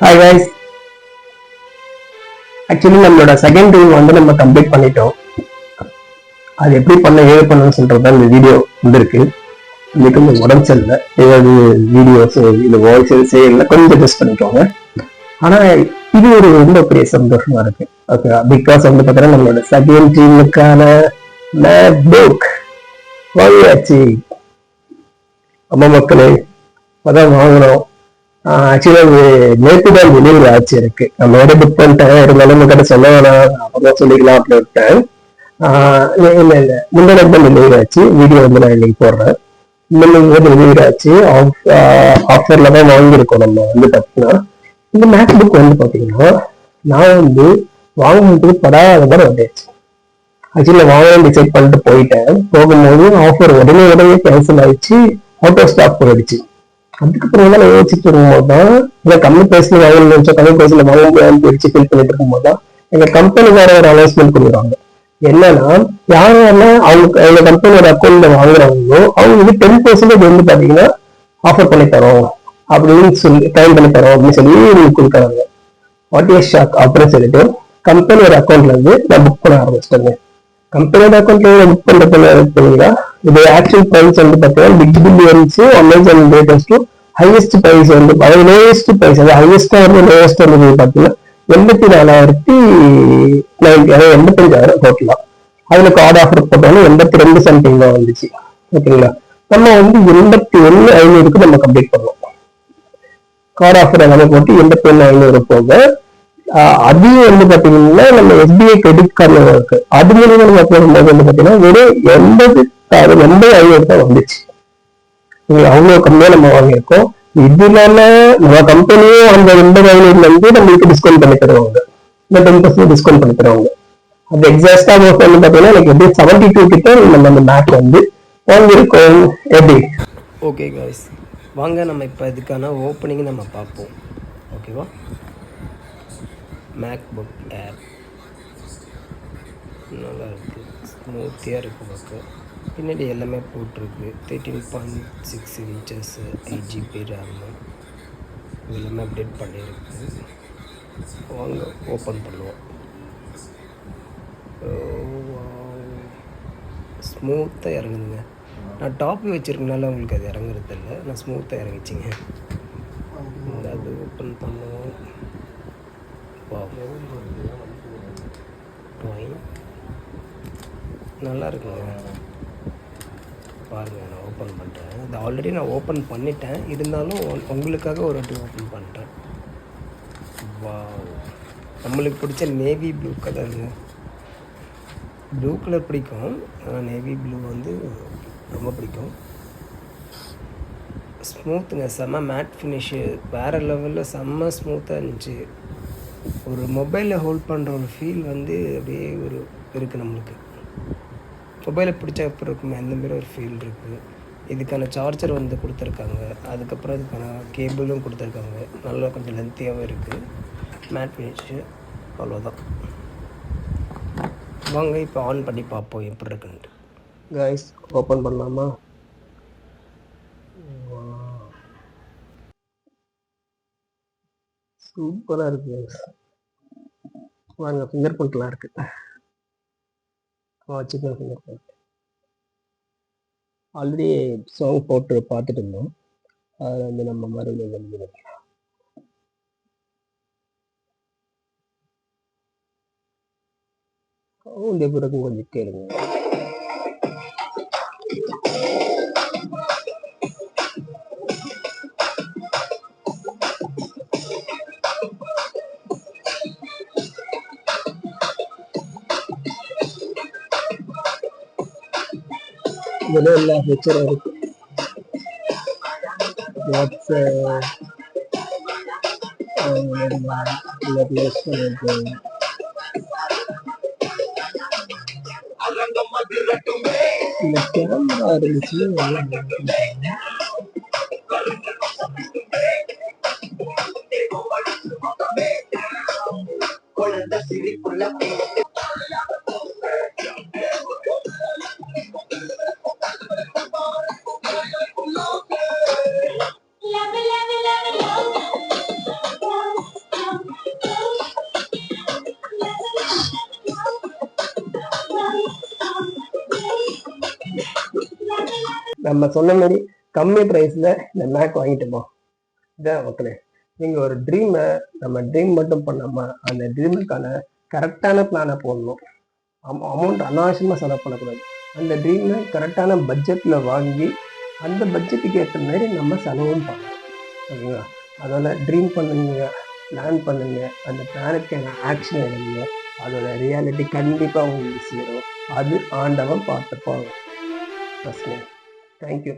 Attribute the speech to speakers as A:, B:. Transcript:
A: Hi guys, actually நம்மளோட second rule வந்து நம்ம கம்ப்ளீட் பண்ணிட்டோம். அது எப்படி பண்ண ஏது பண்ணணும்னு சொல்றது தான் இந்த வீடியோ வந்திருக்கு. இது கொஞ்சம் உடம்பு சரியில்லை, ஏதாவது வீடியோஸ் இது வாய்ஸ் செய்யல, கொஞ்சம் அட்ஜஸ்ட் பண்ணிக்கோங்க. ஆனா இது ஒரு ரொம்ப பெரிய சந்தோஷமா இருக்கு. ஓகே, பிகாஸ் வந்து பார்த்தீங்கன்னா நம்மளோட செகண்ட் டீமுக்கான மேக்புக் வாங்கியாச்சு. அம்மா மக்களே, அதான் வாங்கணும். ஆக்சுவலா அது நேற்று தான் டெலிவரி ஆச்சு எனக்கு. நான் மேடை புக் பண்ணிட்டேன், இருந்தாலும் நம்ம கிட்ட சொல்ல வேணாம், அப்புறம் சொல்லிக்கலாம் அப்படின்னு விட்டேன். இல்ல இல்ல, முன்னாடி தான் டெலிவரி ஆச்சு. வீடியோ வந்து நான் இன்னைக்கு போடுறேன். முன்னாடி டெலிவரி ஆச்சு. ஆஃபர்ல தான் வாங்கியிருக்கோம் நம்ம வந்து பார்த்தீங்கன்னா. இந்த மேக் புக் வந்து பார்த்தீங்கன்னா நான் வந்து வாங்கும்போது படாத மாதிரி வந்துச்சு. ஆக்சுவலி வாங்கலாம் டிசைட் பண்ணிட்டு போயிட்டேன். போகும்போது ஆஃபர் உடனே கேன்சல் ஆயிடுச்சு, அவுட் ஆஃப் ஸ்டாக் போயிடுச்சு. அதுக்கப்புறம் தான் யோசிச்சுட்டு இருக்கும்போது தான் இல்லை கம்மி பிரைஸ்ல வாங்கணும்னு நினைச்சா கம்மி பிரைஸ்ல வாங்க முடியாதுன்னு பிரிச்சு ஃபீல் பண்ணிட்டு இருக்கும்போது தான் எங்க கம்பெனிக்கார ஒரு அனௌன்ஸ்மெண்ட் கொடுக்குறாங்க. என்னன்னா யார் யாரெல்லாம் அவங்க கம்பெனியோட அக்கௌண்ட்ல வாங்குறாங்களோ அவங்களுக்கு 10% வந்து பாத்தீங்கன்னா ஆஃபர் பண்ணி தரோம் அப்படின்னு சொல்லி டைம் பண்ணி தரோம் அப்படின்னு சொல்லி உங்களுக்கு கொடுக்குறாங்க. வாட் இஸ் ஷாக் அப்படின்னு சொல்லிட்டு கம்பெனியோட அக்கௌண்ட்ல இருந்து நான் புக் பண்ண ஆரம்பிச்சிட்டேங்க. கம்பெனியோட அக்கௌண்ட்ல புக் பண்றதுல இது ஆக்சுவல் பிரைஸ் வந்து பார்த்தீங்கன்னா big billions Amazon latest highest price வந்து லோயஸ்ட் பிரைஸ், அது ஹையஸ்டா வந்து லோயஸ்ட் வந்து பார்த்தீங்கன்னா 84,985 டோட்டலா. அதுல கார்டு ஆஃபர் போட்டாலும் 82 சம்திங் தான் வந்துச்சு. ஓகேங்களா, நம்ம வந்து 81,500க்கு நம்ம கம்ப்ளீட் பண்ணோம். கார்டு ஆஃபர் எல்லாமே போட்டு 81,500 போக அதையும் வந்து பாத்தீங்கன்னா நம்ம எஸ்பிஐ கிரெடிட் கார்டு இருக்கு, அது மூலியமா நம்ம போடும்போது வந்து பாத்தீங்கன்னா வெறும் 80,500 தான் வந்துச்சு. அவ்வளவு கம்மியா நம்ம வாங்கியிருக்கோம். இது இல்லாம நம்ம கம்பெனியும் அந்த 80,500 இருந்து நம்மளுக்கு டிஸ்கவுண்ட் பண்ணி தருவாங்க, இந்த 10% டிஸ்கவுண்ட் பண்ணி தருவாங்க. அது எக்ஸாக்டா வந்து பாத்தீங்கன்னா எனக்கு எப்படி 72 கிட்ட நம்ம அந்த மேக் வந்து வாங்கியிருக்கோம். எப்படி
B: ஓகே காய்ஸ், வாங்க நம்ம இப்போ இதுக்கான ஓப்பனிங் நம்ம பார்ப்போம். ஓகேவா, மேக்புக் ஏர் நல்லா இருக்குது, ஸ்மூத்தியாக இருக்குது பார்க்க. பின்னாடி எல்லாமே போட்டிருக்கு. 13.6 இன்ச்சஸ் 8GB ரேமு எல்லாமே அப்டேட் பண்ணியிருக்கு. வாங்க ஓப்பன் பண்ணுவோம். ஸ்மூத்தாக இறங்குதுங்க. நான் டாப் வச்சுருக்கனால உங்களுக்கு அது இறங்குறது இல்லை, நான் ஸ்மூத்தாக இறங்கிச்சிங்க. அது ஓப்பன் பண்ணுவோம். நல்லா இருக்குங்க, பாருங்கள். நான் ஓப்பன் பண்ணுறேன். இது ஆல்ரெடி நான் ஓப்பன் பண்ணிட்டேன், இருந்தாலும் உங்களுக்காக ஒரு வாட்டி ஓப்பன் பண்ணுறேன். வா, நம்மளுக்கு பிடிச்ச நேவி ப்ளூ கலருங்க. ப்ளூ கலர் பிடிக்கும், ஆனால் நேவி ப்ளூ வந்து ரொம்ப பிடிக்கும். ஸ்மூத்துங்க, செம்ம மேட் ஃபினிஷு, வேறு லெவலில் செம்ம ஸ்மூத்தாக இருந்துச்சு. ஒரு மொபைலில் ஹோல்ட் பண்ணுற ஒரு ஃபீல் வந்து அப்படியே ஒரு இருக்குது நம்மளுக்கு. மொபைலை பிடிச்ச அப்புறம் இருக்குமே அந்தமாரி ஒரு ஃபீல் இருக்குது. இதுக்கான சார்ஜர் வந்து கொடுத்துருக்காங்க, அதுக்கப்புறம் இதுக்கான கேபிளும் கொடுத்துருக்காங்க. நல்லா கொஞ்சம் லென்த்தியாகவும் இருக்குது. மேட் ஃபினிஷு, அவ்வளோதான். வாங்க இப்போ ஆன் பண்ணி பார்ப்போம் எப்படி இருக்குன்ட்டு.
A: கைஸ் ஓப்பன் பண்ணலாமா? சூப்பரா இருக்கு. வாங்க, ஃபிங்கர் பிரிண்ட்லாம் இருக்கு. Chicken finger print already song போட்டு பார்த்துட்டு இருந்தோம். அதில் வந்து நம்ம மறுபடியும் எழுதிருக்கோம். இந்த பிறகு கொஞ்சம் கேளுங்க. இதெல்லாம் எல்லா ஃபீச்சரும் இருக்கு. இந்த கேமரா இருந்துச்சு. நம்ம சொன்ன மாதிரி கம்மி ப்ரைஸில் இந்த மேக் வாங்கிட்டோமா, இதான் மக்களே. நீங்கள் ஒரு ட்ரீமை நம்ம ட்ரீம் மட்டும் பண்ணாமல் அந்த ட்ரீமுக்கான கரெக்டான பிளானை போடணும். அமௌண்ட் அனாவசியமாக செலவு பண்ணக்கூடாது. அந்த ட்ரீமை கரெக்டான பட்ஜெட்டில் வாங்கி அந்த பட்ஜெட்டுக்கு ஏற்ற மாதிரி நம்ம செலவும் பண்ணணும். ஓகேங்களா? அதனால் ட்ரீம் பண்ணுங்க, பிளான் பண்ணுங்க, அந்த பிளானுக்கான ஆக்ஷன் எடுங்க. அதோட ரியாலிட்டி கண்டிப்பாக உங்களுக்கு சேரும். அது ஆண்டவன் பார்த்துப்பாங்க. தேங்க்யூ.